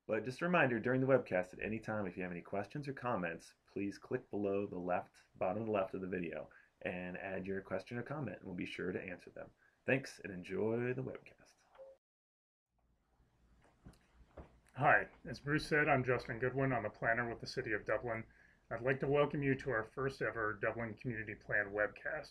But just a reminder, during the webcast at any time, if you have any questions or comments, please click below the bottom left of the video and add your question or comment, and we'll be sure to answer them. Thanks, and enjoy the webcast. Hi, as Bruce said, I'm Justin Goodwin. I'm a planner with the City of Dublin. I'd like to welcome you to our first ever Dublin Community Plan webcast.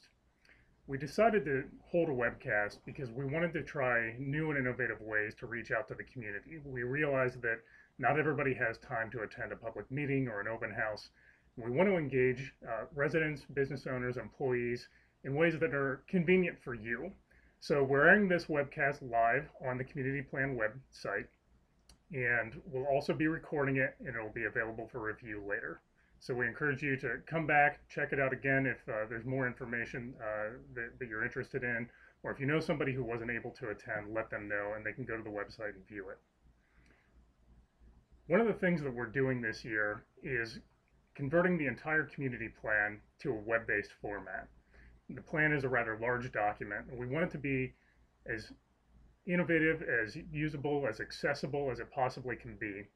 We decided to hold a webcast because we wanted to try new and innovative ways to reach out to the community. We realized that not everybody has time to attend a public meeting or an open house. We want to engage residents, business owners, employees in ways that are convenient for you. So we're airing this webcast live on the Community Plan website, and we'll also be recording it, and it'll be available for review later. So we encourage you to come back, check it out again if there's more information that you're interested in, or if you know somebody who wasn't able to attend, let them know and they can go to the website and view it. One of the things that we're doing this year is converting the entire community plan to a web-based format. The plan is a rather large document, and we want it to be as innovative, as usable, as accessible as it possibly can be.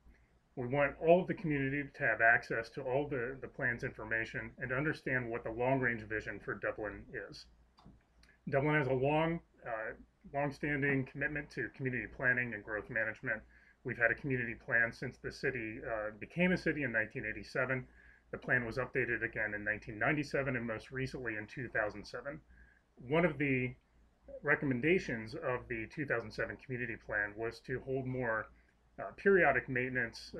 We want all of the community to have access to all the plan's information and to understand what the long-range vision for Dublin is. Dublin has a long-standing commitment to community planning and growth management. We've had a community plan since the city became a city in 1987. The plan was updated again in 1997 and most recently in 2007. One of the recommendations of the 2007 community plan was to hold more periodic maintenance,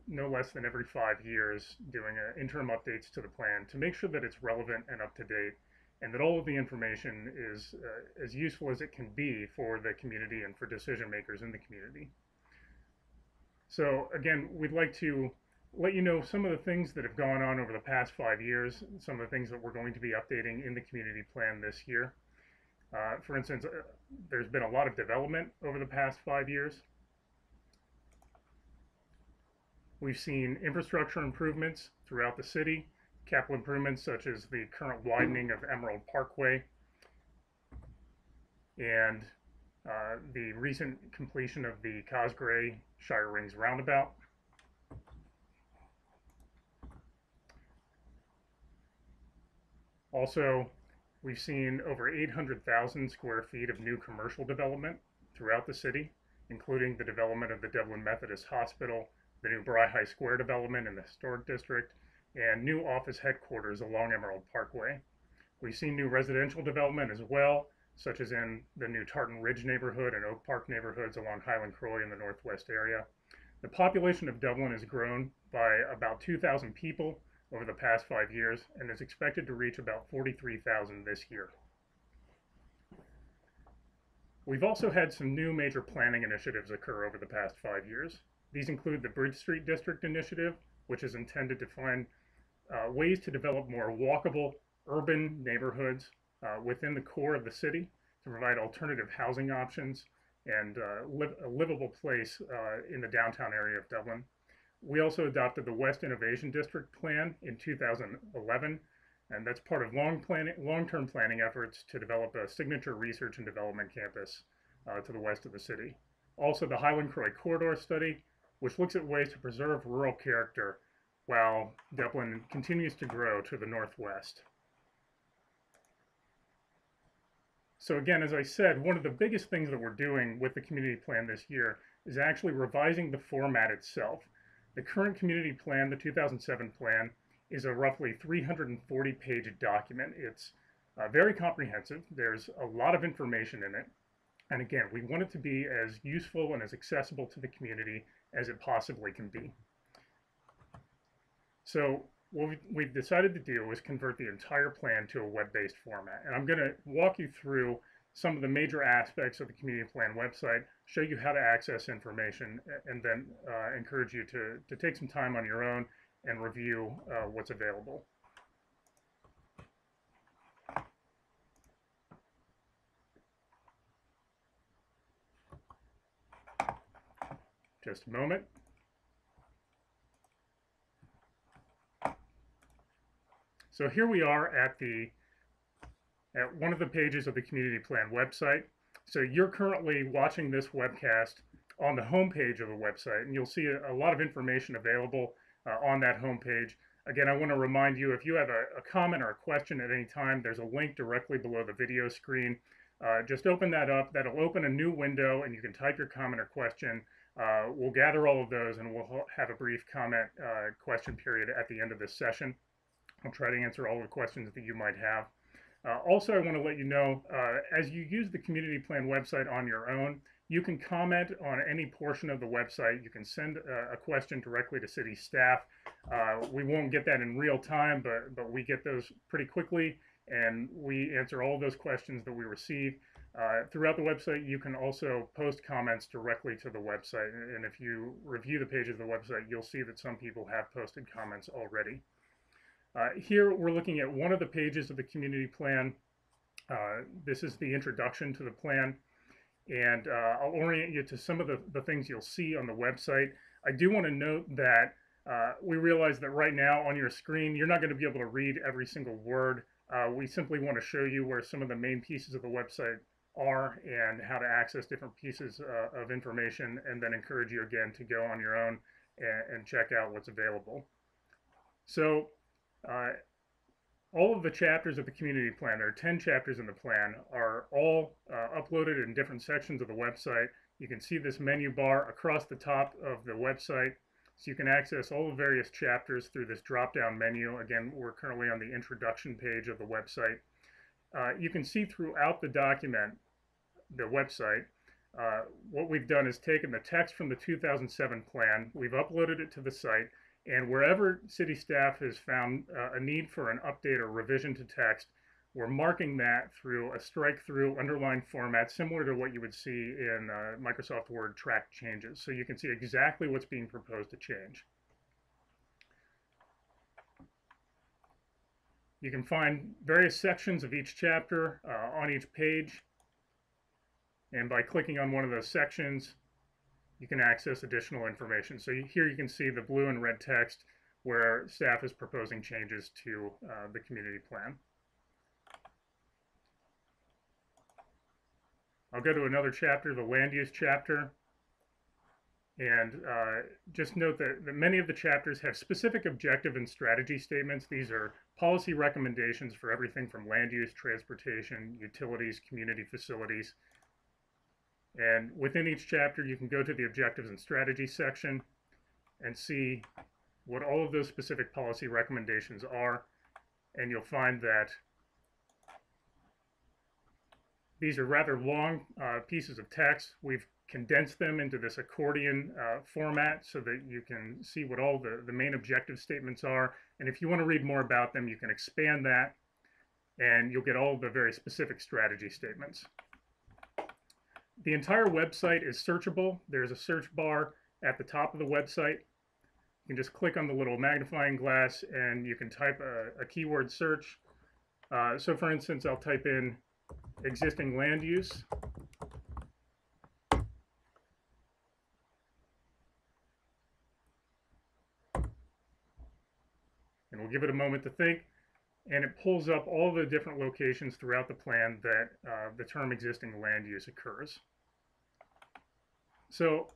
no less than every 5 years, doing interim updates to the plan to make sure that it's relevant and up to date, and that all of the information is as useful as it can be for the community and for decision makers in the community. So again, we'd like to let you know some of the things that have gone on over the past 5 years, some of the things that we're going to be updating in the community plan this year. For instance, there's been a lot of development over the past 5 years. We've seen infrastructure improvements throughout the city, capital improvements such as the current widening of Emerald Parkway and the recent completion of the Cosgray Shire Rings Roundabout. Also, we've seen over 800,000 square feet of new commercial development throughout the city, including the development of the Dublin Methodist Hospital, the new Bry High Square development in the Historic District, and new office headquarters along Emerald Parkway. We've seen new residential development as well, such as in the new Tartan Ridge neighborhood and Oak Park neighborhoods along Highland Croy in the northwest area. The population of Dublin has grown by about 2,000 people over the past 5 years and is expected to reach about 43,000 this year. We've also had some new major planning initiatives occur over the past 5 years. These include the Bridge Street District Initiative, which is intended to find ways to develop more walkable urban neighborhoods within the core of the city to provide alternative housing options and a livable place in the downtown area of Dublin. We also adopted the West Innovation District Plan in 2011, and that's part of long-term planning efforts to develop a signature research and development campus to the west of the city. Also, the Highland Croy Corridor Study, which looks at ways to preserve rural character while Dublin continues to grow to the northwest. So again, as I said, one of the biggest things that we're doing with the community plan this year is actually revising the format itself. The current community plan, the 2007 plan, is a roughly 340-page document. It's very comprehensive. There's a lot of information in it. And again, we want it to be as useful and as accessible to the community as it possibly can be. So what we've decided to do is convert the entire plan to a web-based format. And I'm going to walk you through some of the major aspects of the community plan website, show you how to access information, and then encourage you to take some time on your own and review what's available. Just a moment. So here we are at one of the pages of the community plan website. So you're currently watching this webcast on the homepage of the website, and you'll see a lot of information available on that homepage. Again, I want to remind you, if you have a comment or a question at any time, there's a link directly below the video screen. Just open that up. That'll open a new window, and you can type your comment or question. We'll gather all of those, and we'll have a brief comment question period at the end of this session. I'll try to answer all the questions that you might have. Also, I want to let you know, as you use the community plan website on your own, you can comment on any portion of the website. You can send a question directly to city staff. We won't get that in real time, but we get those pretty quickly, and we answer all of those questions that we receive. Throughout the website, you can also post comments directly to the website, and if you review the pages of the website, you'll see that some people have posted comments already. Here we're looking at one of the pages of the community plan. This is the introduction to the plan, and I'll orient you to some of the things you'll see on the website. I do want to note that we realize that right now on your screen, you're not going to be able to read every single word. We simply want to show you where some of the main pieces of the website are and how to access different pieces of information, and then encourage you again to go on your own and check out what's available. So all of the chapters of the community plan, there are 10 chapters in the plan, are all uploaded in different sections of the website. You can see this menu bar across the top of the website, so you can access all the various chapters through this drop-down menu. Again, we're currently on the introduction page of the website. You can see throughout the document, the website, what we've done is taken the text from the 2007 plan, we've uploaded it to the site, and wherever city staff has found a need for an update or revision to text, we're marking that through a strike-through underlined format similar to what you would see in Microsoft Word track changes. So you can see exactly what's being proposed to change. You can find various sections of each chapter on each page. And by clicking on one of those sections, you can access additional information. So here you can see the blue and red text where staff is proposing changes to the community plan. I'll go to another chapter, the land use chapter. And just note that many of the chapters have specific objective and strategy statements. These are policy recommendations for everything from land use, transportation, utilities, community facilities. And within each chapter, you can go to the objectives and strategy section and see what all of those specific policy recommendations are. And you'll find that these are rather long pieces of text. We've condensed them into this accordion format so that you can see what all the main objective statements are. And if you want to read more about them, you can expand that, and you'll get all the very specific strategy statements. The entire website is searchable. There's a search bar at the top of the website. You can just click on the little magnifying glass and you can type a keyword search. So for instance, I'll type in existing land use. And we'll give it a moment to think. And it pulls up all the different locations throughout the plan that the term existing land use occurs. So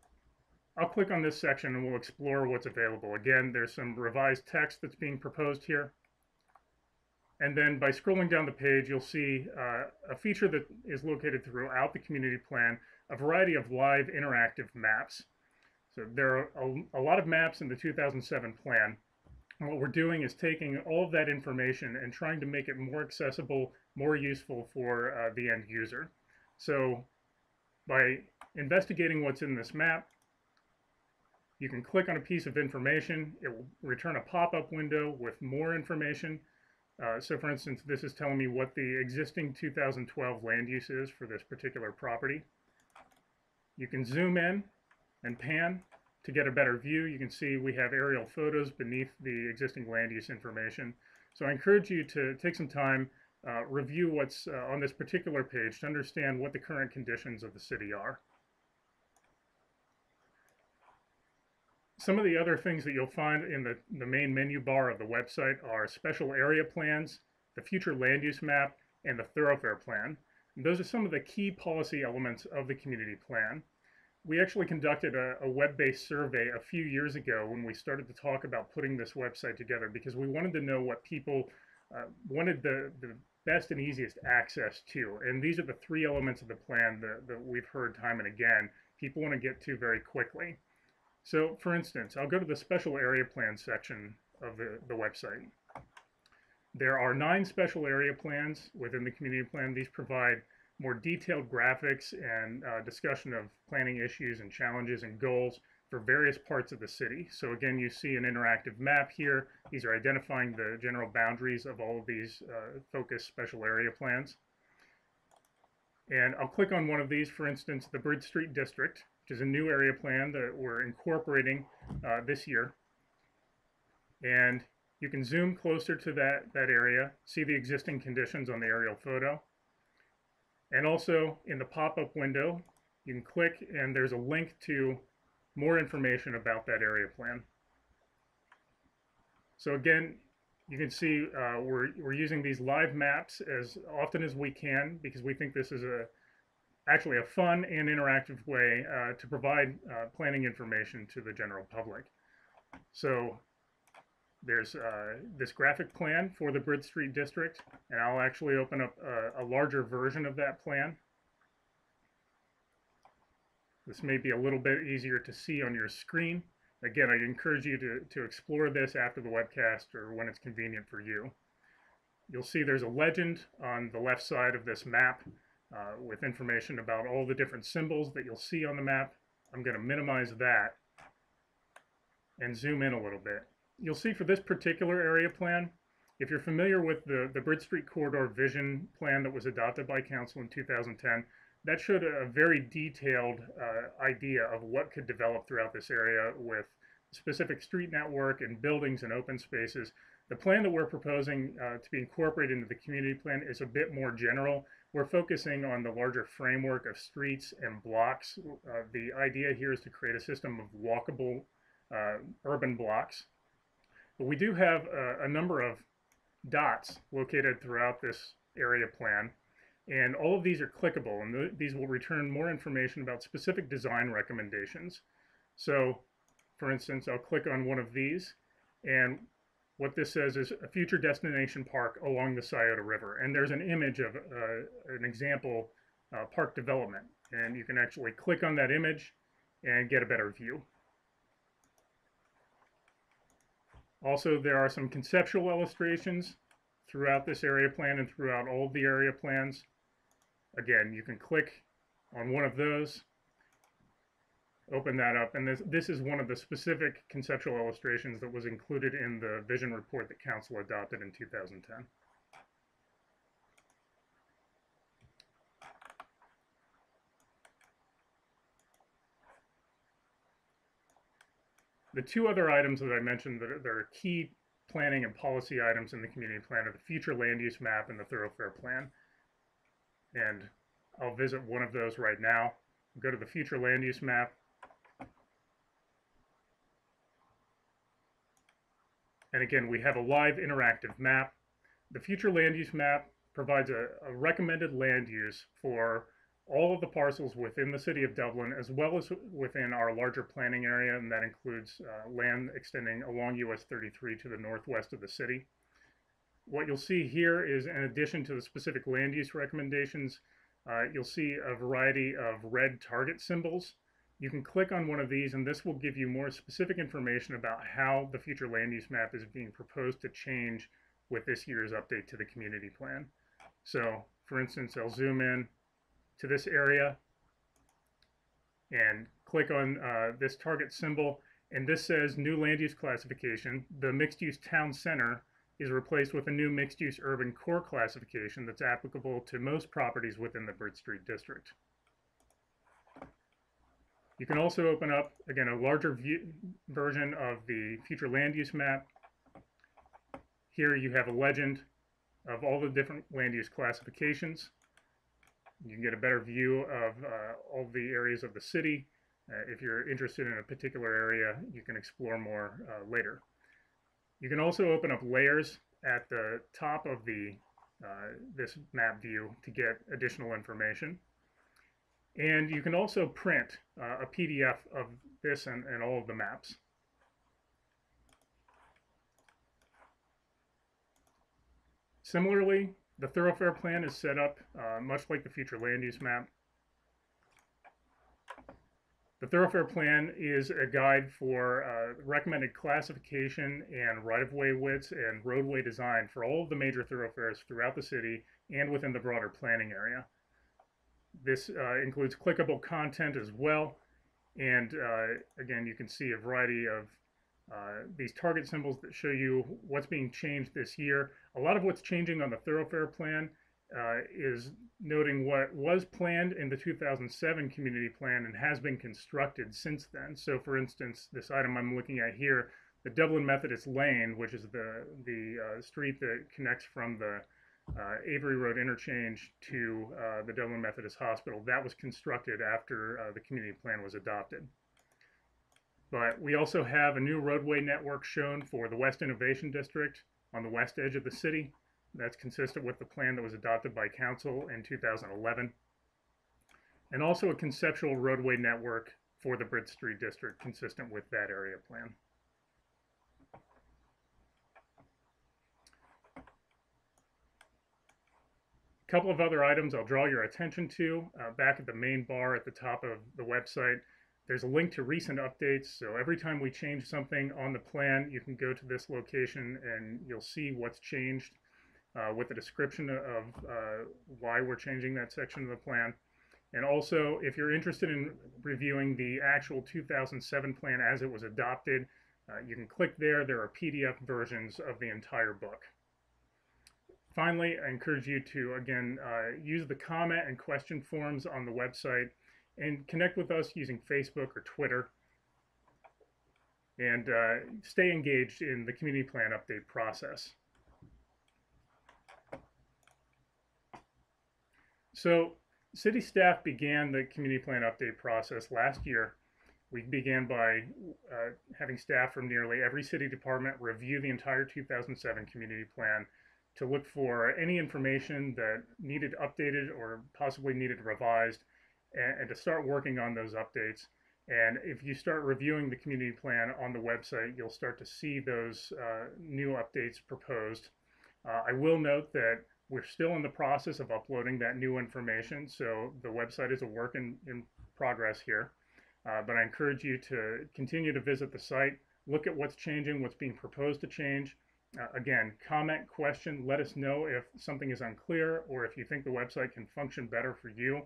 I'll click on this section and we'll explore what's available. Again, there's some revised text that's being proposed here. And then by scrolling down the page, you'll see a feature that is located throughout the community plan, a variety of live interactive maps. So there are a lot of maps in the 2007 plan. And what we're doing is taking all of that information and trying to make it more accessible, more useful for the end user. So by investigating what's in this map, you can click on a piece of information. It will return a pop-up window with more information. So for instance, this is telling me what the existing 2012 land use is for this particular property. You can zoom in and pan to get a better view. You can see we have aerial photos beneath the existing land use information. So I encourage you to take some time, review what's on this particular page to understand what the current conditions of the city are. Some of the other things that you'll find in the main menu bar of the website are special area plans, the future land use map, and the thoroughfare plan. And those are some of the key policy elements of the community plan. we actually conducted a web-based survey a few years ago when we started to talk about putting this website together, because we wanted to know what people wanted the best and easiest access to. And these are the three elements of the plan that we've heard time and again people want to get to very quickly. So for instance, I'll go to the special area plan section of the website. There are 9 special area plans within the community plan. These provide more detailed graphics and discussion of planning issues and challenges and goals for various parts of the city. So again, you see an interactive map here. These are identifying the general boundaries of all of these focused special area plans. And I'll click on one of these, for instance, the Bridge Street District, which is a new area plan that we're incorporating this year. And you can zoom closer to that area, see the existing conditions on the aerial photo. And also in the pop-up window, you can click and there's a link to more information about that area plan. So again, you can see we're using these live maps as often as we can, because we think this is actually a fun and interactive way to provide planning information to the general public. So there's this graphic plan for the Bridge Street District, and I'll actually open up a larger version of that plan. This may be a little bit easier to see on your screen. Again, I encourage you to explore this after the webcast or when it's convenient for you. You'll see there's a legend on the left side of this map with information about all the different symbols that you'll see on the map. I'm going to minimize that and zoom in a little bit. You'll see for this particular area plan, if you're familiar with the Bridge Street Corridor Vision Plan that was adopted by Council in 2010, that showed a very detailed idea of what could develop throughout this area with specific street network and buildings and open spaces. The plan that we're proposing to be incorporated into the community plan is a bit more general. We're focusing on the larger framework of streets and blocks. The idea here is to create a system of walkable urban blocks. But we do have a number of dots located throughout this area plan, and all of these are clickable, and these will return more information about specific design recommendations. So, for instance, I'll click on one of these, and what this says is a future destination park along the Scioto River, and there's an image of an example park development, and you can actually click on that image and get a better view. Also, there are some conceptual illustrations throughout this area plan and throughout all of the area plans. Again, you can click on one of those, open that up, and this is one of the specific conceptual illustrations that was included in the vision report that Council adopted in 2010. The two other items that I mentioned that are key planning and policy items in the community plan are the future land use map and the thoroughfare plan. And I'll visit one of those right now. Go to the future land use map. And again, we have a live interactive map. The future land use map provides a recommended land use for all of the parcels within the city of Dublin, as well as within our larger planning area, and that includes land extending along US 33 to the northwest of the city. What you'll see here is, in addition to the specific land use recommendations, you'll see a variety of red target symbols. You can click on one of these, and this will give you more specific information about how the future land use map is being proposed to change with this year's update to the community plan. So, for instance, I'll zoom in to this area and click on this target symbol, and this says new land use classification. The mixed use town center is replaced with a new mixed use urban core classification that's applicable to most properties within the Bridge Street district. You can also open up, again, a larger version of the future land use map. Here you have a legend of all the different land use classifications. You can get a better view of all the areas of the city. If you're interested in a particular area, you can explore more later. You can also open up layers at the top of this map view to get additional information. And you can also print a PDF of this and all of the maps. Similarly, the thoroughfare plan is set up much like the future land use map. The thoroughfare plan is a guide for recommended classification and right-of-way widths and roadway design for all of the major thoroughfares throughout the city and within the broader planning area. This includes clickable content as well. And again, you can see a variety of these target symbols that show you what's being changed this year. A lot of what's changing on the thoroughfare plan is noting what was planned in the 2007 community plan and has been constructed since then. So for instance, this item I'm looking at here, the Dublin Methodist Lane, which is the street that connects from the Avery Road interchange to the Dublin Methodist Hospital, that was constructed after the community plan was adopted. But we also have a new roadway network shown for the West Innovation District on the west edge of the city. That's consistent with the plan that was adopted by council in 2011. And also a conceptual roadway network for the Bridge Street District consistent with that area plan. A couple of other items I'll draw your attention to. Back at the main bar at the top of the website, there's a link to recent updates. So every time we change something on the plan, you can go to this location and you'll see what's changed with a description of why we're changing that section of the plan. And also, if you're interested in reviewing the actual 2007 plan as it was adopted, you can click there. There are PDF versions of the entire book. Finally, I encourage you to, again, use the comment and question forms on the website and connect with us using Facebook or Twitter. And stay engaged in the community plan update process. So city staff began the community plan update process last year. We began by having staff from nearly every city department review the entire 2007 community plan to look for any information that needed updated or possibly needed revised, and to start working on those updates. And if you start reviewing the community plan on the website, you'll start to see those new updates proposed. I will note that we're still in the process of uploading that new information, so the website is a work in progress here. But I encourage you to continue to visit the site, look at what's changing, what's being proposed to change. Again, comment, question, let us know if something is unclear or if you think the website can function better for you.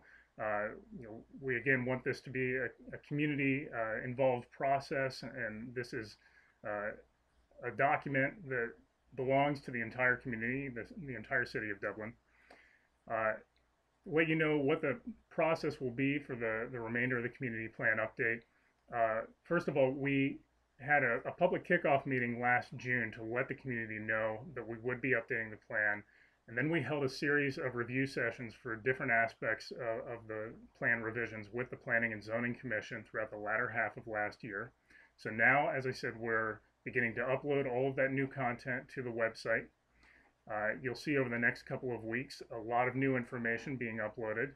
We again want this to be a community involved process, and this is a document that belongs to the entire community, the entire city of Dublin. Let you know what the process will be for the remainder of the community plan update. First of all, we had a public kickoff meeting last June to let the community know that we would be updating the plan. And then we held a series of review sessions for different aspects of the plan revisions with the Planning and Zoning Commission throughout the latter half of last year. So now, as I said, we're beginning to upload all of that new content to the website. You'll see over the next couple of weeks a lot of new information being uploaded.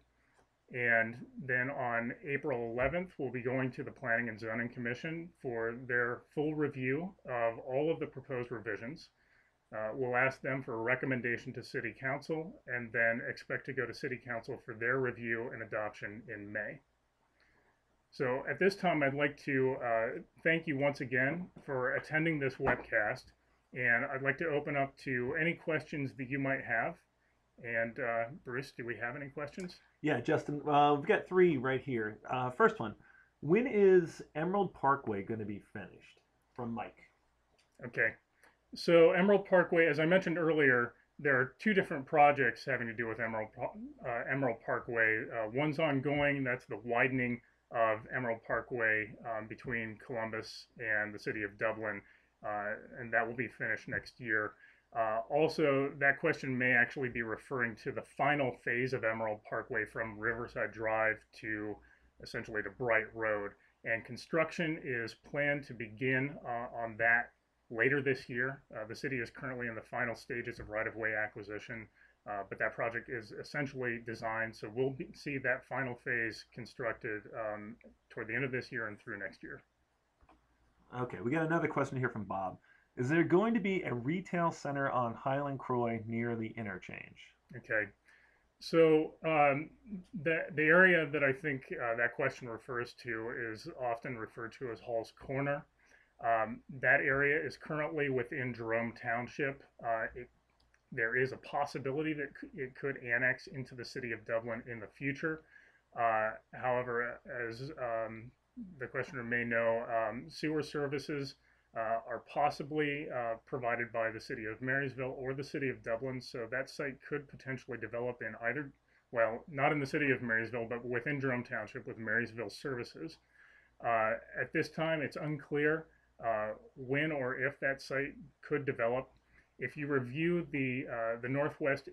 And then on April 11th, we'll be going to the Planning and Zoning Commission for their full review of all of the proposed revisions. We'll ask them for a recommendation to City Council and then expect to go to City Council for their review and adoption in May. So at this time, I'd like to thank you once again for attending this webcast. And I'd like to open up to any questions that you might have. And Bruce, do we have any questions? Yeah, Justin, we've got three right here. First one, when is Emerald Parkway going to be finished? From Mike. Okay, so Emerald Parkway, as I mentioned earlier, there are two different projects having to do with Emerald Parkway. One's ongoing, that's the widening of Emerald Parkway between Columbus and the city of Dublin, and that will be finished next year. Also, that question may actually be referring to the final phase of Emerald Parkway from Riverside Drive to essentially to Bright Road. And construction is planned to begin on that later this year. The city is currently in the final stages of right-of-way acquisition but that project is essentially designed, so we'll see that final phase constructed toward the end of this year and through next year. Okay, we got another question here from Bob. Is there going to be a retail center on Highland Croy near the interchange? Okay, so the area that I think that question refers to is often referred to as Hall's Corner. That area is currently within Jerome Township. There is a possibility that it could annex into the city of Dublin in the future. However, as the questioner may know, sewer services are possibly provided by the city of Marysville or the city of Dublin, so that site could potentially develop in either, well, not in the city of Marysville, but within Jerome Township with Marysville services. At this time, it's unclear when or if that site could develop. If you review the Northwest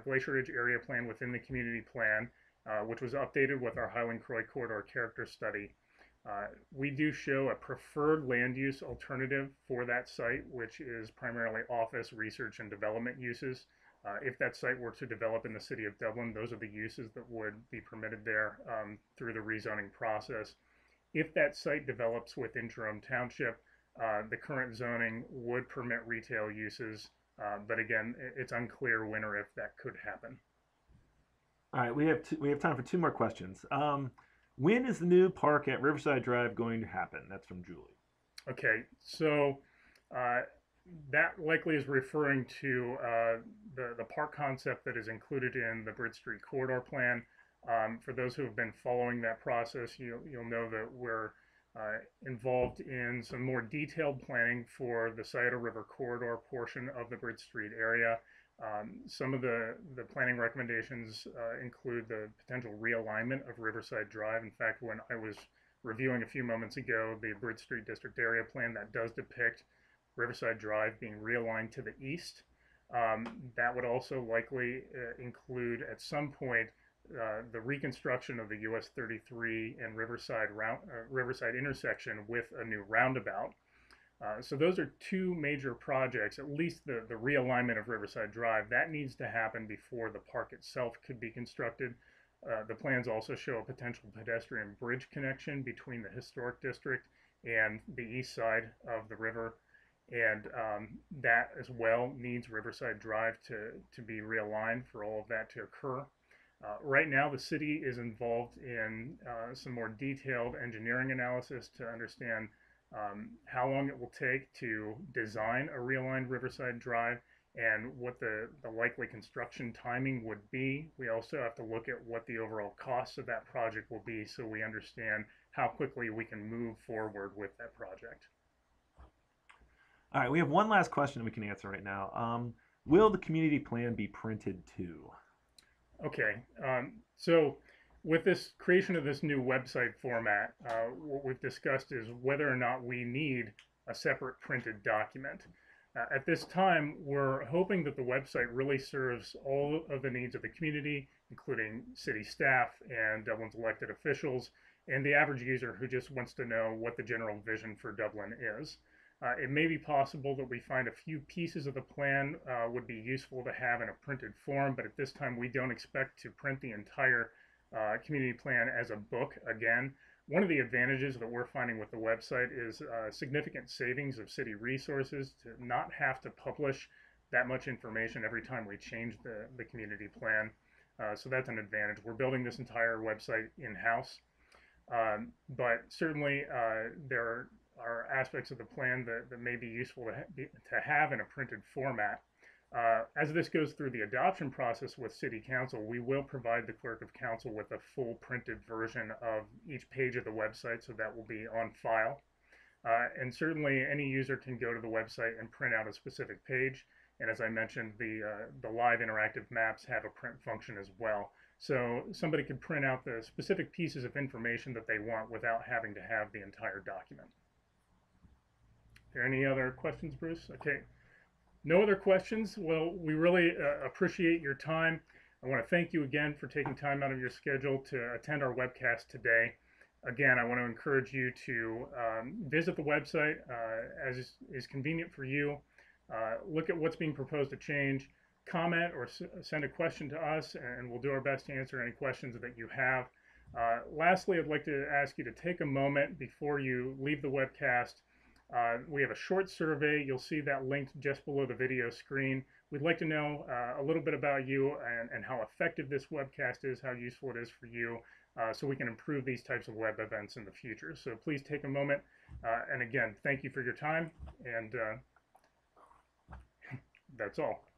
Glacier Ridge Area Plan within the community plan, which was updated with our Highland Croy Corridor character study, we do show a preferred land use alternative for that site, which is primarily office, research, and development uses. If that site were to develop in the city of Dublin, those are the uses that would be permitted there through the rezoning process. If that site develops within Jerome Township, the current zoning would permit retail uses, but again, it's unclear when or if that could happen. All right, we have time for two more questions. When is the new park at Riverside Drive going to happen? That's from Julie. Okay, so that likely is referring to the park concept that is included in the Bridge Street Corridor Plan. For those who have been following that process, you'll know that we're involved in some more detailed planning for the Scioto River Corridor portion of the Bridge Street area. Some of the planning recommendations include the potential realignment of Riverside Drive. In fact, when I was reviewing a few moments ago the Bridge Street District Area Plan, that does depict Riverside Drive being realigned to the east. That would also likely include at some point the reconstruction of the US 33 and Riverside intersection with a new roundabout. So those are two major projects, at least the realignment of Riverside Drive. That needs to happen before the park itself could be constructed. The plans also show a potential pedestrian bridge connection between the historic district and the east side of the river. And that as well needs Riverside Drive to be realigned for all of that to occur. Right now, the city is involved in some more detailed engineering analysis to understand how long it will take to design a realigned Riverside Drive and what the likely construction timing would be. We also have to look at what the overall costs of that project will be so we understand how quickly we can move forward with that project. All right, we have one last question we can answer right now. Will the community plan be printed too? Okay, so with this creation of this new website format, what we've discussed is whether or not we need a separate printed document. At this time, we're hoping that the website really serves all of the needs of the community, including city staff and Dublin's elected officials, and the average user who just wants to know what the general vision for Dublin is. It may be possible that we find a few pieces of the plan would be useful to have in a printed form, but at this time we don't expect to print the entire community plan as a book again. One of the advantages that we're finding with the website is significant savings of city resources to not have to publish that much information every time we change the community plan. So that's an advantage. We're building this entire website in-house, but certainly there are aspects of the plan that may be useful to have in a printed format. As this goes through the adoption process with City Council, we will provide the Clerk of Council with a full printed version of each page of the website, so that will be on file. And certainly any user can go to the website and print out a specific page. And as I mentioned, the live interactive maps have a print function as well. So somebody could print out the specific pieces of information that they want without having to have the entire document. Are there any other questions, Bruce? Okay. No other questions? Well, we really appreciate your time. I want to thank you again for taking time out of your schedule to attend our webcast today. Again, I want to encourage you to visit the website as is convenient for you. Look at what's being proposed to change. comment or send a question to us, and we'll do our best to answer any questions that you have. Lastly, I'd like to ask you to take a moment before you leave the webcast. We have a short survey. You'll see that linked just below the video screen. We'd like to know a little bit about you and how effective this webcast is, how useful it is for you, so we can improve these types of web events in the future. So please take a moment. And again, thank you for your time. And that's all.